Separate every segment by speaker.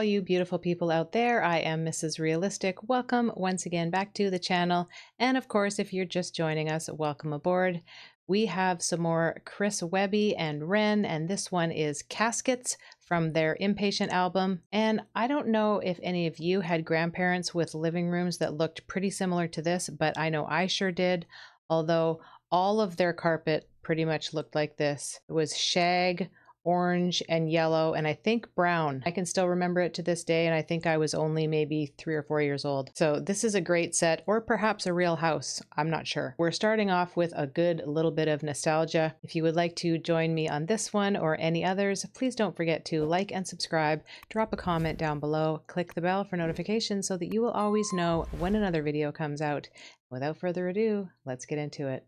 Speaker 1: you beautiful people out there. I am Mrs. Realistic. Welcome once again back to the channel. And of course, if you're just joining us, welcome aboard. We have some more Chris Webby and Ren, and this one is Caskets from their Inpatient album. And I don't know if any of you had grandparents with living rooms that looked pretty similar to this, but I know I sure did, although all of their carpet pretty much looked like this. It was shag, orange, and yellow, and I think brown. I can still remember it to this day, and I think I was only maybe 3 or 4 years old. So this is a great set, or perhaps a real house. I'm not sure. We're starting off with a good little bit of nostalgia. If you would like to join me on this one or any others, please don't forget to like and subscribe, drop a comment down below, click the bell for notifications so that you will always know when another video comes out. Without further ado, let's get into it.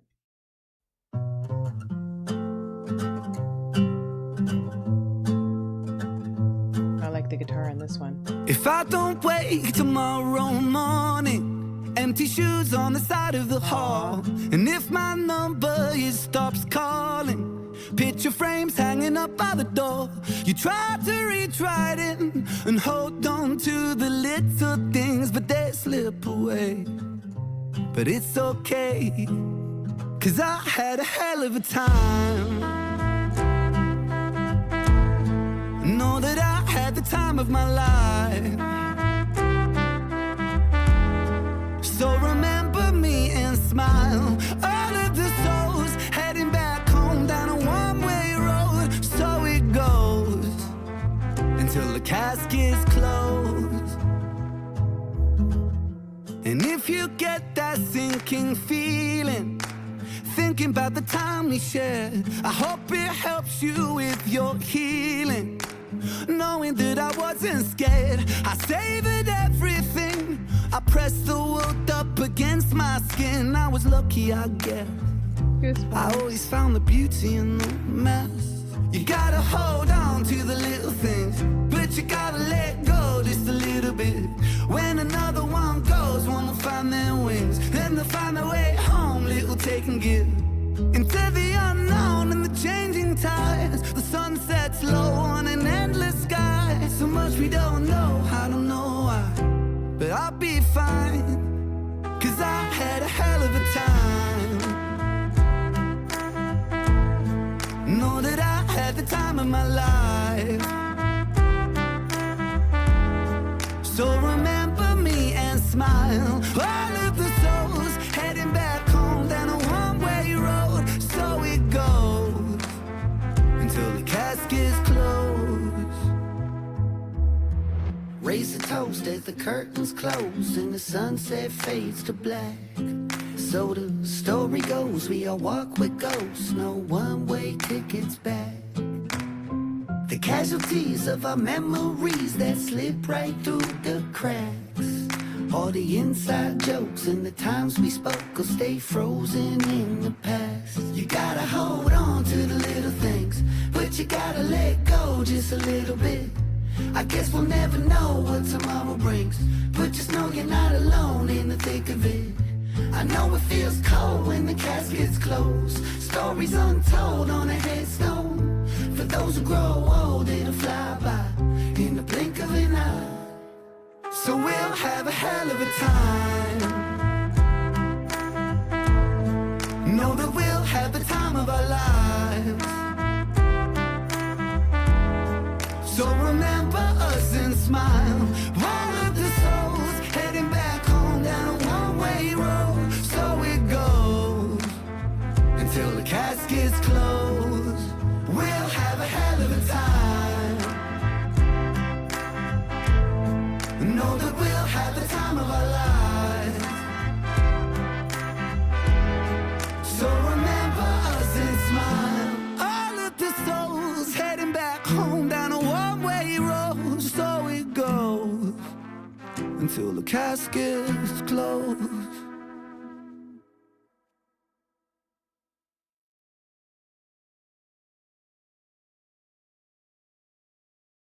Speaker 1: The guitar on this one.
Speaker 2: If I don't wake tomorrow morning, empty shoes on the side of the hall, and if my number stops calling, picture frames hanging up by the door, you try to reach right in and hold on to the little things, but they slip away. But it's okay, 'cause I had a hell of a time. Know that I had the time of my life. So remember me and smile. All of the souls heading back home down a one-way road. So it goes until the caskets close. And if you get that sinking feeling, thinking about the time we shared, I hope it helps you with your healing. Knowing that I wasn't scared, I savored everything. I pressed the world up against my skin. I was lucky, I guess. I always found the beauty in the mess. You gotta hold on to the little things, but you gotta let go just a little bit. When another one goes, one will find their wings. Then they'll find their way home, little take and give. Into the unknown and the changing tides. The sun sets low on an endless sky. So much we don't know, I don't know why, but I'll be fine, 'cause I had a hell of a time. Know that I had the time of my life. So remember me and smile. All of the souls heading back home down a one-way road. So it goes until the caskets close. Raise a toast as the curtains close and the sunset fades to black. So the story goes, we all walk with ghosts, no one-way tickets back. The casualties of our memories that slip right through the cracks. All the inside jokes and the times we spoke will stay frozen in the past. You gotta hold on to the little things, but you gotta let go just a little bit. I guess we'll never know what tomorrow brings, but just know you're not alone in the thick of it. I know it feels cold when the caskets close. Stories untold on a headstone. For those who grow old, it'll fly by in the blink of an eye. So we'll have a hell of a time. Know that we'll have the time of our lives. So remember us and smile. All of the souls heading back home down a one-way road. So it goes until the caskets close. We'll have a hell of a time. Know that we'll have the time of our lives. So remember us and smile. All of the souls heading back home down a one-way road. So it goes until the caskets close.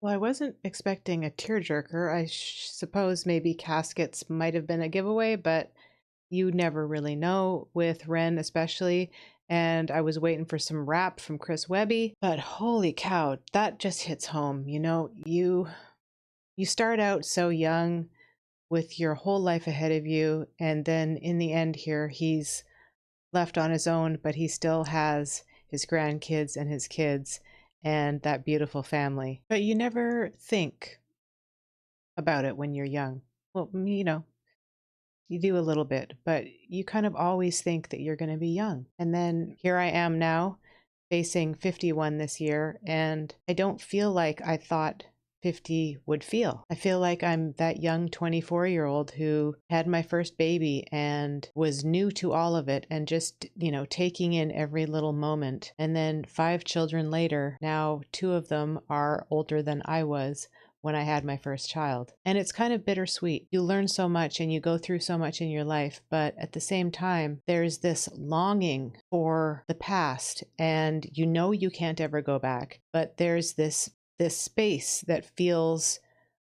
Speaker 1: Well, I wasn't expecting a tearjerker. I suppose maybe Caskets might have been a giveaway, but you never really know with Ren especially. And I was waiting for some rap from Chris Webby, but holy cow, that just hits home. You know, you You start out so young with your whole life ahead of you, and then in the end here, he's left on his own, but he still has his grandkids and his kids and that beautiful family. But you never think about it when you're young. Well, you do a little bit, but you kind of always think that you're going to be young. And then here I am now, facing 51 this year, and I don't feel like I thought 50 would feel. I feel like I'm that young 24-year-old who had my first baby and was new to all of it and just, taking in every little moment. And then 5 children later, now 2 of them are older than I was when I had my first child. And it's kind of bittersweet. You learn so much and you go through so much in your life, but at the same time, there's this longing for the past, and you can't ever go back, but there's this space that feels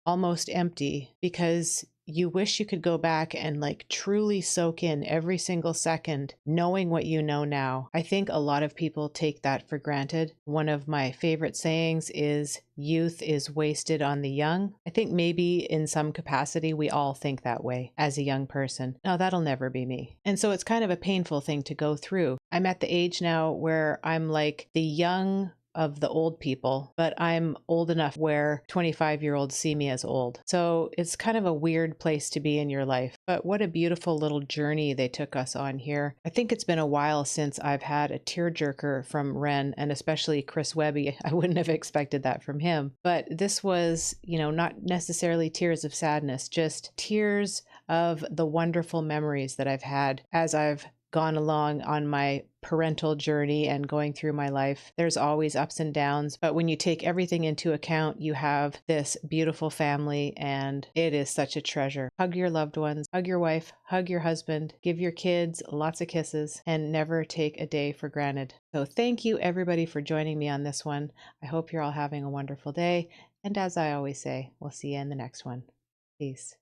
Speaker 1: almost empty because you wish you could go back and like truly soak in every single second, knowing what you know now. I think a lot of people take that for granted. One of my favorite sayings is youth is wasted on the young. I think maybe in some capacity we all think that way as a young person. No, that'll never be me. And so it's kind of a painful thing to go through. I'm at the age now where I'm like the young of the old people, but I'm old enough where 25-year-olds see me as old. So it's kind of a weird place to be in your life. But what a beautiful little journey they took us on here. I think it's been a while since I've had a tearjerker from Ren, and especially Chris Webby. I wouldn't have expected that from him. But this was, not necessarily tears of sadness, just tears of the wonderful memories that I've had as I've gone along on my parental journey and going through my life. There's always ups and downs, but when you take everything into account, you have this beautiful family, and it is such a treasure. Hug your loved ones, hug your wife, hug your husband, give your kids lots of kisses, and never take a day for granted. So thank you everybody for joining me on this one. I hope you're all having a wonderful day, and as I always say, we'll see you in the next one. Peace.